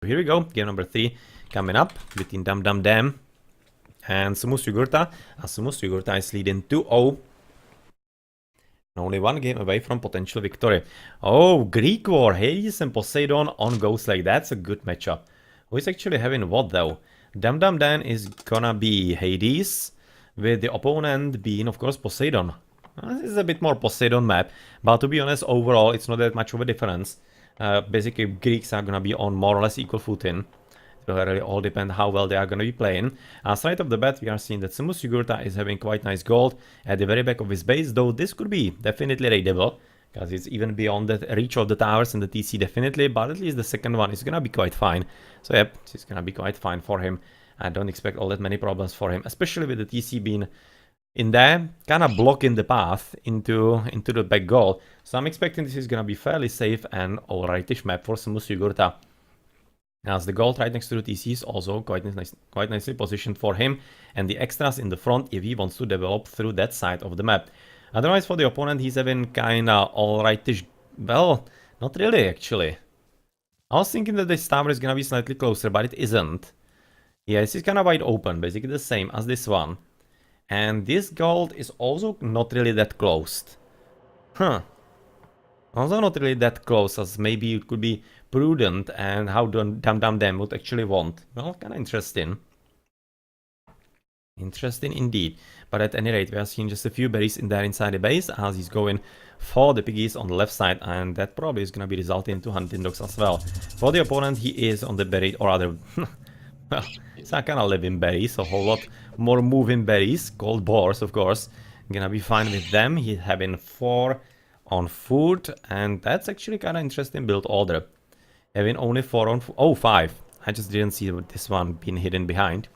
Here we go, game number 3 coming up between DumDumDamn and Sumus Jugurta. Sumus Jugurta is leading 2-0. Only one game away from potential victory. Oh, Greek War, Hades and Poseidon on Ghost Lake. That's a good matchup. Who is actually having what though? DumDumDamn is gonna be Hades, with the opponent being, of course, Poseidon. This is a bit more Poseidon map, but to be honest, overall, it's not that much of a difference. Basically, Greeks are gonna be on more or less equal footing. It will really all depend how well they are gonna be playing. Straight off the bat, we are seeing that Sumus Jugurta is having quite nice gold at the very back of his base, though this could be definitely raidable, because it's even beyond the reach of the towers and the TC definitely, but at least the second one is gonna be quite fine. So yep, it's gonna be quite fine for him. I don't expect all that many problems for him, especially with the TC being in there, kind of blocking the path into the back goal. So I'm expecting this is gonna be fairly safe and alrightish map for Sumus Jugurta. As the gold right next to the TC is also quite nicely positioned for him, and the extras in the front if he wants to develop through that side of the map. Otherwise, for the opponent, he's having kinda alrightish. Well, not really actually. I was thinking that this tower is gonna be slightly closer, but it isn't. Yeah, this is kind of wide open, basically the same as this one. And this gold is also not really that closed. Also not really that close, as maybe it could be prudent and how DumDumDamn would actually want. Well, kind of interesting. Interesting indeed. But at any rate, we are seeing just a few berries in there inside the base as he's going for the piggies on the left side, and that probably is going to be resulting into hunting dogs as well. For the opponent, he is on the berry, or rather, well, it's not kind of living berries, a whole lot more moving berries, called boars, of course. Gonna be fine with them. He's having 4 on food, and that's actually kind of interesting build order. Having only 4 on food. Oh, 5. I just didn't see this one being hidden behind.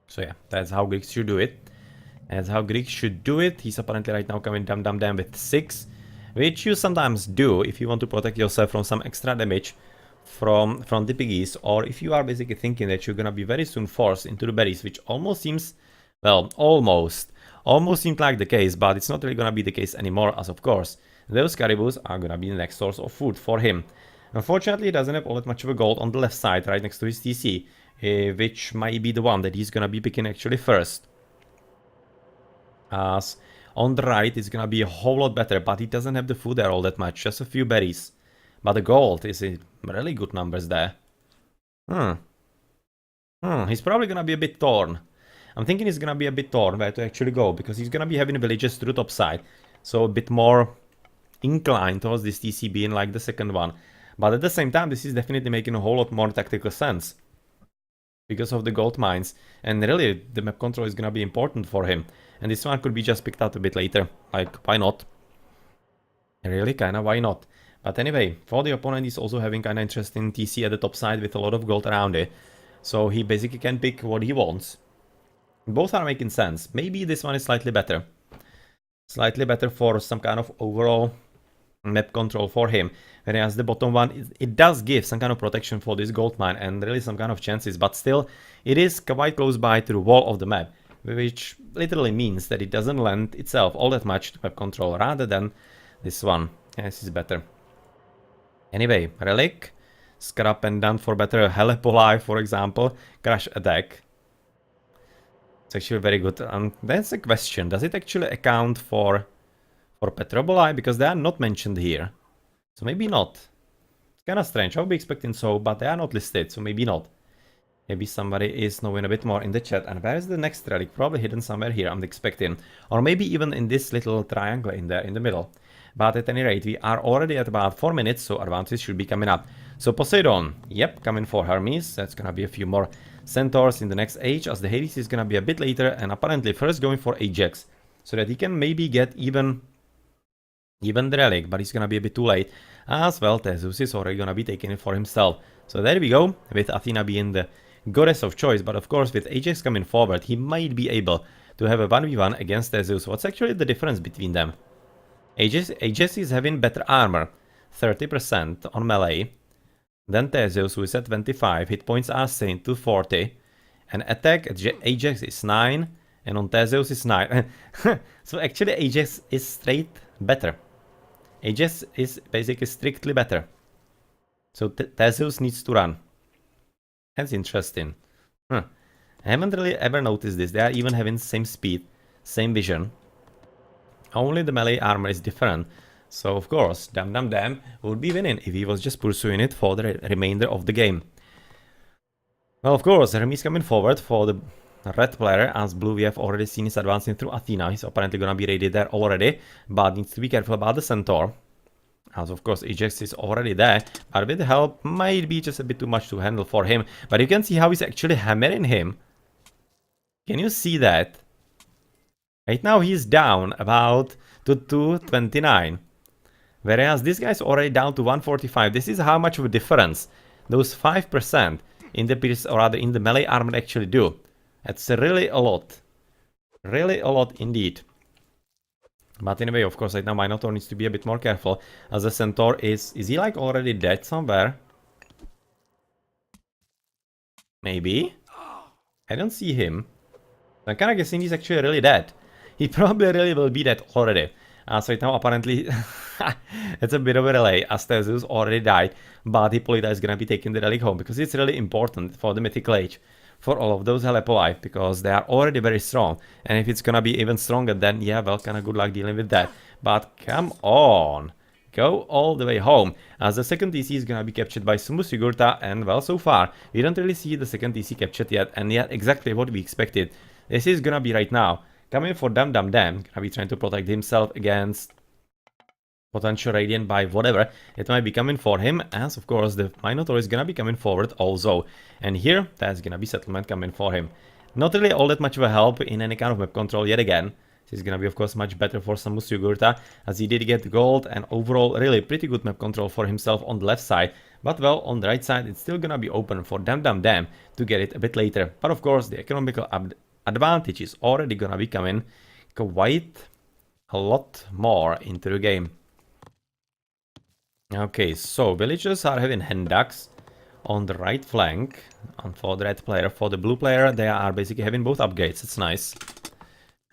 So yeah, that's how Greeks should do it. That's how Greeks should do it. He's apparently right now coming DumDumDamn with 6, which you sometimes do if you want to protect yourself from some extra damage from the piggies, or if you are basically thinking that you're gonna be very soon forced into the berries, which almost seems, well, almost seemed like the case, but it's not really gonna be the case anymore, as of course those caribous are gonna be the next source of food for him. Unfortunately, he doesn't have all that much of a gold on the left side right next to his TC, which might be the one that he's gonna be picking actually first, as on the right it's gonna be a whole lot better, but he doesn't have the food there all that much, just a few berries. But the gold is in really good numbers there. He's probably gonna be a bit torn. I'm thinking he's gonna be a bit torn where to actually go, because he's gonna be having villages to the top side. So a bit more inclined towards this TC being like the second one. But at the same time, this is definitely making a whole lot more tactical sense, because of the gold mines. And really, the map control is gonna be important for him. And this one could be just picked up a bit later. Like, why not? Really, kinda, why not? But anyway, for the opponent, he's also having kind of interesting TC at the top side with a lot of gold around it. So he basically can pick what he wants. Both are making sense. Maybe this one is slightly better. Slightly better for some kind of overall map control for him. Whereas the bottom one, it does give some kind of protection for this gold mine and really some kind of chances. But still, it is quite close by to the wall of the map, which literally means that it doesn't lend itself all that much to map control rather than this one. Yeah, this is better. Anyway, relic, scrap and done for better Helepoli, for example, crash attack. It's actually very good. That's a question. Does it actually account for Petroboli? Because they are not mentioned here. So maybe not. It's kind of strange. I would be expecting so, but they are not listed, so maybe not. Maybe somebody is knowing a bit more in the chat. And where is the next relic? Probably hidden somewhere here, I'm expecting. Or maybe even in this little triangle in there in the middle. But at any rate, we are already at about 4 minutes, so advances should be coming up. So Poseidon, yep, coming for Hermes. That's gonna be a few more centaurs in the next age, as the Hades is gonna be a bit later, and apparently first going for Ajax, so that he can maybe get even the relic, but he's gonna be a bit too late. As well, Theseus is already gonna be taking it for himself. So there we go, with Athena being the goddess of choice, but of course with Ajax coming forward, he might be able to have a 1v1 against Theseus. What's actually the difference between them? Ajax is having better armor, 30% on melee, than Theseus, who is at 25, hit points are same to 40, and attack at Ajax is 9, and on Theseus is 9. So actually Ajax is straight better. Ajax is basically strictly better. So Theseus needs to run. That's interesting. I haven't really ever noticed this. They are even having same speed, same vision. Only the melee armor is different. So of course, DumDumDamn would be winning if he was just pursuing it for the remainder of the game. Well, of course, Remy's coming forward for the red player. As blue, we have already seen he's advancing through Athena. He's apparently gonna be ready there already, but needs to be careful about the centaur. As of course Ajax is already there, but with help might be just a bit too much to handle for him. But you can see how he's actually hammering him. Can you see that? Right now he's down about to 229. Whereas this guy's already down to 145. This is how much of a difference those 5% in the pierce, or rather in the melee armor actually do. That's really a lot. Really a lot indeed. But anyway, of course, right now Minotaur needs to be a bit more careful, as the centaur is he like already dead somewhere? Maybe? I don't see him. I'm kinda guessing he's actually really dead. He probably really will be dead already. So right now apparently it's a bit of a relay, as Theseus already died, but Hippolyta is gonna be taking the relic home, because it's really important for the Mythical Age, for all of those Helipoli, because they are already very strong, and if it's gonna be even stronger, then yeah, well, kinda good luck dealing with that. But come on, go all the way home, as the second TC is gonna be captured by Sumu, and well, so far, we don't really see the second TC captured yet, and yet exactly what we expected. This is gonna be right now coming for DumDumDamn, gonna be trying to protect himself against potential radiant by whatever it might be coming for him, as of course the Minotaur is gonna be coming forward also. And here, that's gonna be settlement coming for him. Not really all that much of a help in any kind of map control yet again. This is gonna be of course much better for Samus, as he did get gold and overall really pretty good map control for himself on the left side. But well, on the right side it's still gonna be open for DumDumDamn to get it a bit later. But of course the economical advantage is already gonna be coming quite a lot more into the game. Okay, so villagers are having Hendaks on the right flank, and for the red player. For the blue player, they are basically having both upgrades. It's nice,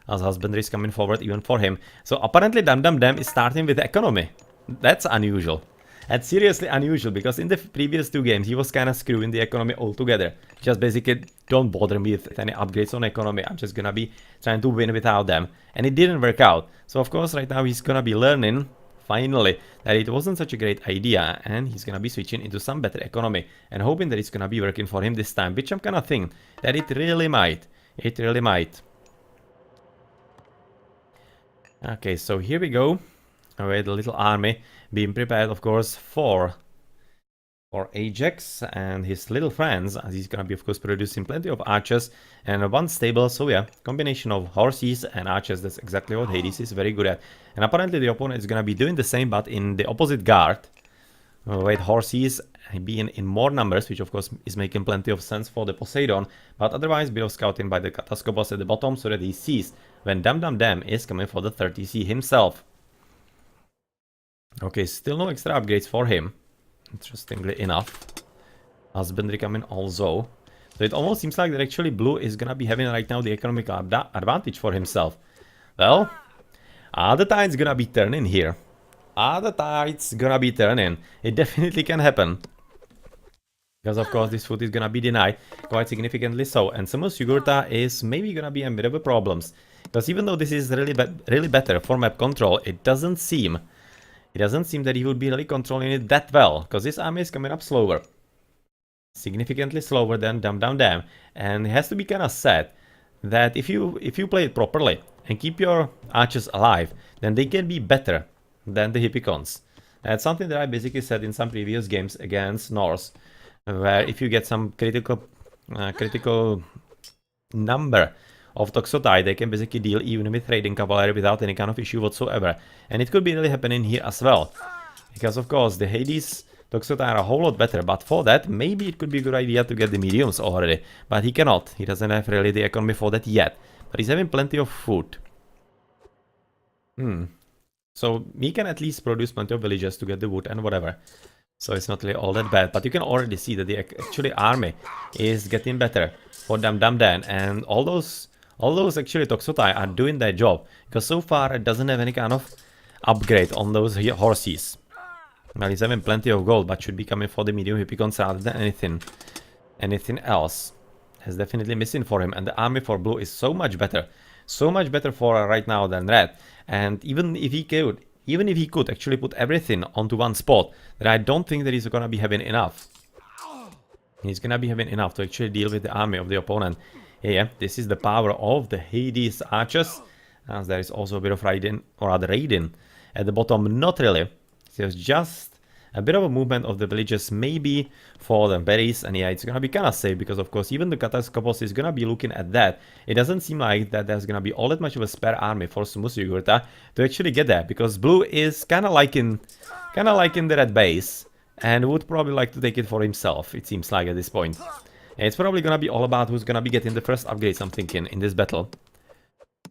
as husbandry is coming forward even for him. So apparently DumDumDamn is starting with economy. That's unusual. That's seriously unusual, because in the previous two games he was kind of screwing the economy altogether. Just basically, don't bother me with any upgrades on economy, I'm just gonna be trying to win without them. And it didn't work out. So of course right now he's gonna be learning, finally, that it wasn't such a great idea, and he's gonna be switching into some better economy, and hoping that it's gonna be working for him this time, which I'm kinda thinking that it really might. It really might. Okay, so here we go. With the little army being prepared, of course, for Ajax and his little friends, as he's gonna be, of course, producing plenty of archers and one stable. So yeah, combination of horses and archers, that's exactly what Hades is very good at. And apparently the opponent is gonna be doing the same, but in the opposite guard, with horses being in more numbers, which of course is making plenty of sense for the Poseidon, but otherwise bit of scouting by the Kataskopos at the bottom, so that he sees when DumDumDamn is coming for the 30C himself. Okay, still no extra upgrades for him, interestingly enough. Husbandry coming also. So it almost seems like that actually blue is gonna be having right now the economical advantage for himself. Well, are the tides gonna be turning here? Are the tides gonna be turning? It definitely can happen. Because of course this food is gonna be denied, quite significantly so. And Samus is maybe gonna be a bit of a problems. Because even though this is really better for map control, it doesn't seem that he would be really controlling it that well, because this army is coming up slower. Significantly slower than DumDumDamn. And it has to be kind of sad that if you play it properly and keep your archers alive, then they can be better than the Hippicons. That's something that I basically said in some previous games against Norse, where if you get some critical number of Toxotai, they can basically deal even with raiding cavalry without any kind of issue whatsoever. And it could be really happening here as well. Because of course the Hades Toxotai are a whole lot better, but for that maybe it could be a good idea to get the mediums already. But he cannot, he doesn't have really the economy for that yet. But he's having plenty of food. So he can at least produce plenty of villagers to get the wood and whatever. So it's not really all that bad, but you can already see that the actually army is getting better for DumDumDamn, and all those actually Toxotai are doing their job, because so far it doesn't have any kind of upgrade on those horses. Well, he's having plenty of gold, but should be coming for the medium Hippicons rather than anything else. Is definitely missing for him, and the army for blue is so much better for right now than red. And even if he could actually put everything onto one spot, then I don't think that he's gonna be having enough. He's gonna be having enough to actually deal with the army of the opponent. Yeah, this is the power of the Hades archers. As there is also a bit of raiding, or rather raiding at the bottom. Not really. There's just a bit of a movement of the villagers, maybe for the berries, and yeah, it's gonna be kinda safe, because of course even the Kataskopos is gonna be looking at that. It doesn't seem like that there's gonna be all that much of a spare army for Sumusugurta to actually get there, because blue is kinda liking the red base, and would probably like to take it for himself, it seems like at this point. And it's probably gonna be all about who's gonna be getting the first upgrades, I'm thinking, in this battle.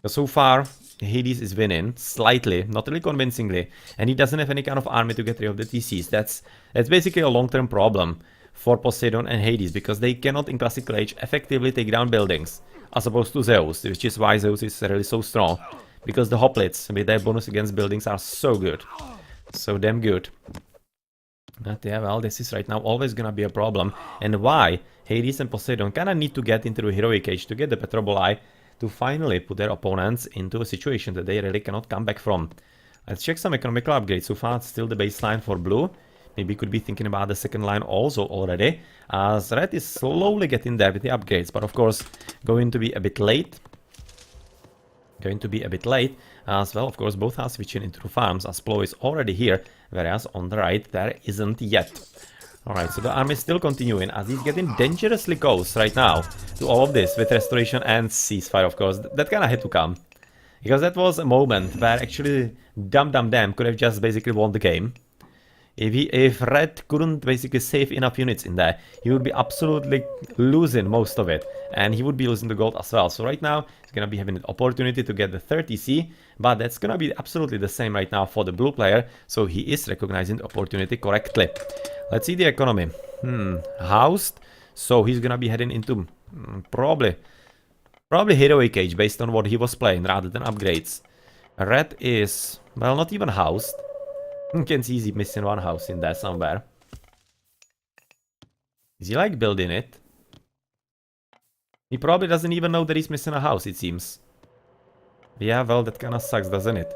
So far, Hades is winning, slightly, not really convincingly, and he doesn't have any kind of army to get rid of the TCs. That's basically a long-term problem for Poseidon and Hades, because they cannot in Classical Age effectively take down buildings, as opposed to Zeus, which is why Zeus is really so strong, because the hoplites with their bonus against buildings are so good, so damn good. But yeah, well, this is right now always gonna be a problem, and why Hades and Poseidon kinda need to get into the Heroic Age to get the Petrobolai, to finally put their opponents into a situation that they really cannot come back from. Let's check some economical upgrades. So far, it's still the baseline for blue. Maybe could be thinking about the second line also already, as red is slowly getting there with the upgrades, but of course, going to be a bit late. As well, of course, both are switching into the farms, as Plo is already here, whereas on the right, there isn't yet. Alright, so the army is still continuing, as he's getting dangerously close right now to all of this, with restoration and ceasefire, of course. That kinda had to come, because that was a moment where actually DumDumDamn could have just basically won the game. If red couldn't basically save enough units in there, he would be absolutely losing most of it, and he would be losing the gold as well. So right now, he's gonna be having an opportunity to get the 30C, but that's gonna be absolutely the same right now for the blue player, so he is recognizing the opportunity correctly. Let's see the economy. Housed, so he's gonna be heading into probably Heroic Age based on what he was playing rather than upgrades. Red is, well, not even housed. You can see he's missing one house in there somewhere. Is he like building it? He probably doesn't even know that he's missing a house, it seems. Yeah, well, that kinda sucks, doesn't it?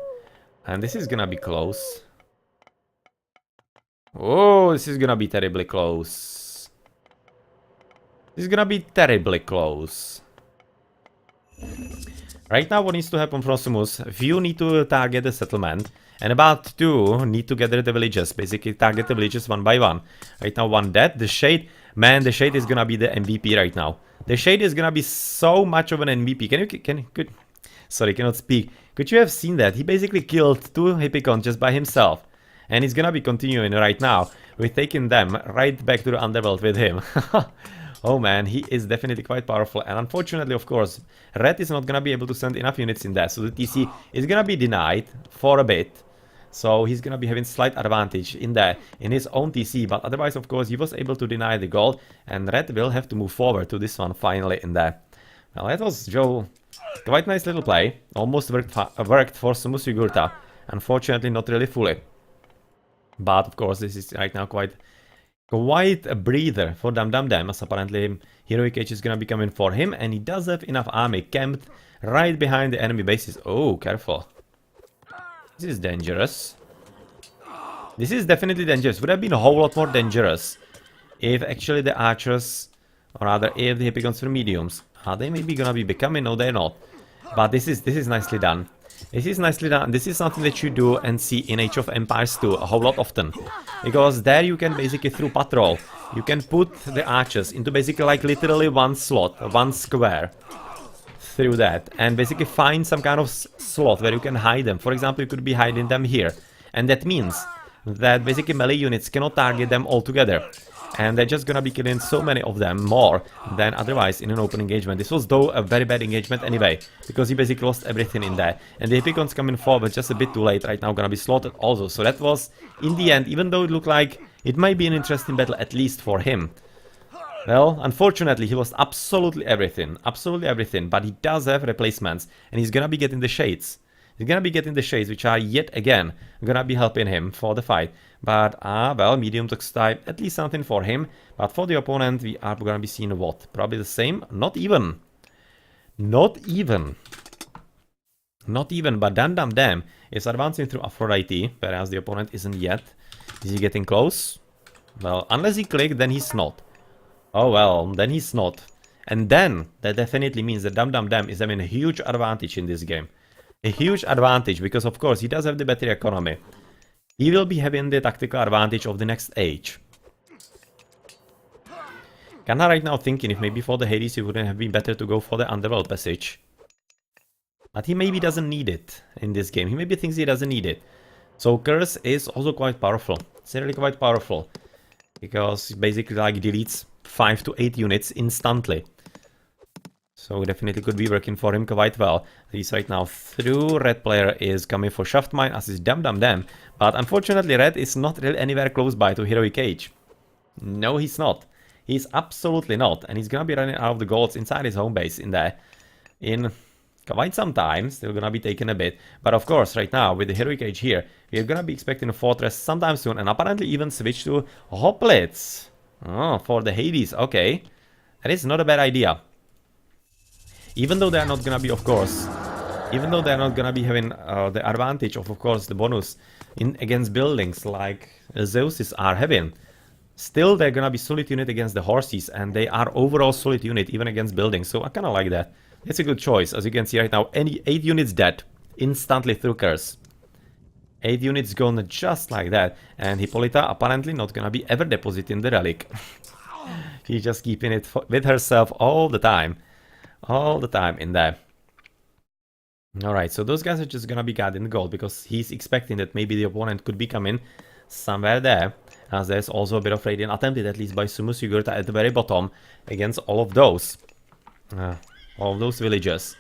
And this is gonna be close. Oh, this is gonna be terribly close. This is gonna be terribly close. Right now, what needs to happen from Sumus? Few need to target the settlement, and about 2 need to gather the villages. Basically, target the villages one by one. Right now, 1 dead. The Shade, man, the Shade is gonna be the MVP right now. The Shade is gonna be so much of an MVP. Sorry, cannot speak. Could you have seen that? He basically killed 2 Hippicons just by himself. And he's gonna be continuing right now with taking them right back to the underworld with him. Oh man, he is definitely quite powerful, and unfortunately, of course, red is not gonna be able to send enough units in there, so the TC is gonna be denied for a bit. So he's gonna be having slight advantage in there, in his own TC, but otherwise, of course, he was able to deny the gold, and red will have to move forward to this one finally in there. Well, that was Joe. Quite nice little play. Almost worked for Sumusugurta. Unfortunately, not really fully. But of course, this is right now quite a breather for DumDumDamn, as apparently Heroic Age is gonna be coming for him, and he does have enough army camped right behind the enemy bases. Oh, careful. This is dangerous. This is definitely dangerous. Would have been a whole lot more dangerous if actually the archers, or rather if the Hippicons were mediums. Are they maybe gonna be becoming? No, they're not. But this is nicely done. This is nicely done. This is something that you do and see in Age of Empires 2 a whole lot often. Because there you can basically, through patrol, you can put the archers into basically like literally one slot, one square. Through that. And basically find some kind of slot where you can hide them. For example, you could be hiding them here. And that means that basically melee units cannot target them all together. And they're just gonna be killing so many of them more than otherwise in an open engagement. This was though a very bad engagement anyway, because he basically lost everything in there. And the Hippicons coming forward just a bit too late right now, gonna be slaughtered also. So that was, in the end, even though it looked like it might be an interesting battle, at least for him. Well, unfortunately, he lost absolutely everything, but he does have replacements, and he's gonna be getting the Shades. He's gonna be getting the shades, which are yet again gonna be helping him for the fight. But, well, medium tox type, at least something for him. But for the opponent, we are gonna be seeing what? Probably the same? Not even. Not even. Not even, but DumDumDamn is advancing through Aphrodite, whereas the opponent isn't yet. Is he getting close? Well, unless he clicked, then he's not. Oh well, then he's not. And then, that definitely means that DumDumDamn is having a huge advantage in this game. A huge advantage, because of course he does have the battery economy. He will be having the tactical advantage of the next age. Kinda right now thinking if maybe for the Hades it wouldn't have been better to go for the Underworld passage. But he maybe doesn't need it in this game. He maybe thinks he doesn't need it. So Curse is also quite powerful. It's really quite powerful. Because it basically like deletes 5 to 8 units instantly. So definitely could be working for him quite well. He's right now through. Red player is coming for Shaft Mine as is DumDumDamn. But unfortunately Red is not really anywhere close by to Heroic Age. No, he's not. He's absolutely not. And he's gonna be running out of the golds inside his home base in there. In quite some time. Still gonna be taking a bit. But of course, right now, with the Heroic Age here, we're gonna be expecting a Fortress sometime soon. And apparently even switch to Hoplits. Oh, for the Hades. Okay. That is not a bad idea. Even though they're not gonna be, of course, even though they're not gonna be having the advantage of course, the bonus in against buildings like Zeus's are having, still they're gonna be solid unit against the horses, and they are overall solid unit even against buildings. So I kind of like that. It's a good choice. As you can see right now, any 8 units dead instantly through Curse. 8 units gone just like that, and Hippolyta apparently not gonna be ever depositing the relic. She's just keeping it with herself all the time. All the time in there. Alright, so those guys are just gonna be guarding the gold because he's expecting that maybe the opponent could be coming somewhere there. As there's also a bit of raiding attempted at least by Sumu Sigurta at the very bottom against all of those. All of those villagers.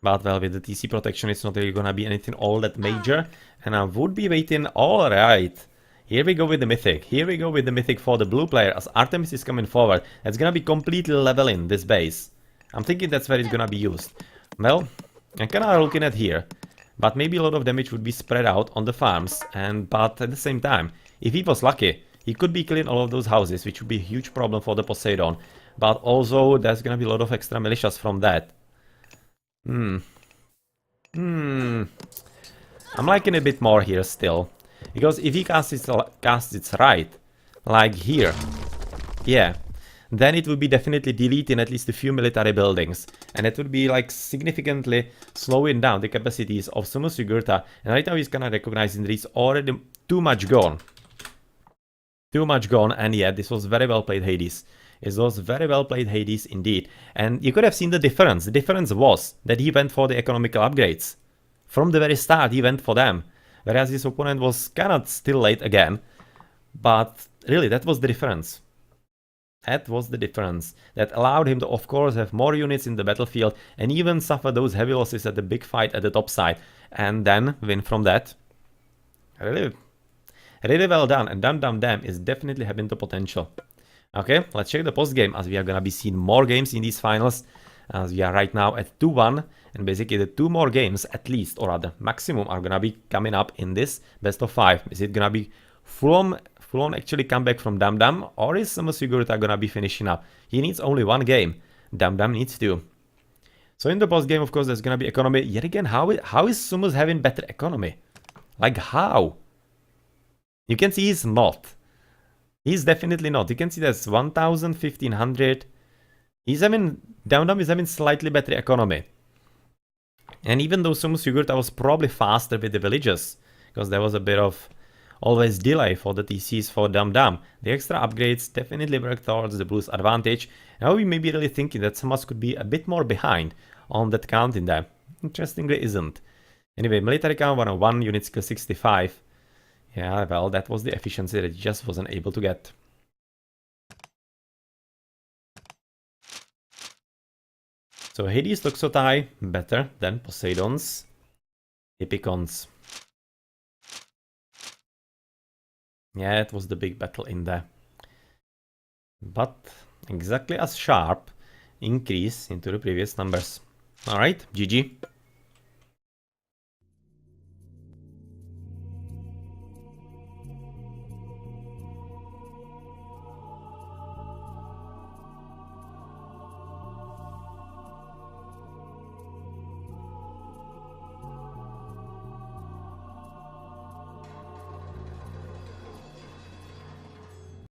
But well, with the TC protection it's not really gonna be anything all that major. And I would be waiting. Alright. Here we go with the Mythic. Here we go with the Mythic for the blue player as Artemis is coming forward. That's gonna be completely leveling this base. I'm thinking that's where it's gonna be used. Well, I'm kinda looking at here. But maybe a lot of damage would be spread out on the farms. But at the same time, if he was lucky, he could be killing all of those houses, which would be a huge problem for the Poseidon. But also, there's gonna be a lot of extra militias from that. I'm liking a bit more here still. Because if he casts it right, like here, yeah, then it would be definitely deleting at least a few military buildings. And it would be like significantly slowing down the capacities of Sumu Sigurta. And right now he's kind of recognizing that it's already too much gone. Too much gone, and yeah, this was very well played Hades. It was very well played Hades indeed. And you could have seen the difference. The difference was that he went for the economical upgrades. From the very start he went for them. Whereas his opponent was kind of still late again. But really, that was the difference. That was the difference. That allowed him to, of course, have more units in the battlefield and even suffer those heavy losses at the big fight at the top side. And then win from that. Really well done. And DumDumDamn is definitely having the potential. Okay, let's check the post game as we are gonna be seeing more games in these finals. As we are right now at 2-1. And basically the 2 more games at least, or rather maximum, are gonna be coming up in this best of 5. Is it gonna be full on actually come back from DumDumDamn, or is Sumu Sigurta gonna be finishing up? He needs only 1 game. DumDumDamn needs 2. So in the post game, of course, there's gonna be economy. Yet again, how is Sumu's having better economy? Like how? You can see he's not. He's definitely not. You can see that's 1000, 1500. DumDumDamn is having slightly better economy. And even though Sumu Sigurta was probably faster with the villages, because there was a bit of always delay for the TCs for DumDumDamn, the extra upgrades definitely work towards the blues advantage. Now we may be really thinking that Samus could be a bit more behind on that count in there. Interestingly isn't. Anyway, military count 101, unit skill 65. Yeah, well, that was the efficiency that he just wasn't able to get. So Hades' Toxotai better than Poseidon's Hippicons. Yeah, it was the big battle in there. But exactly as sharp increase into the previous numbers. Alright, GG.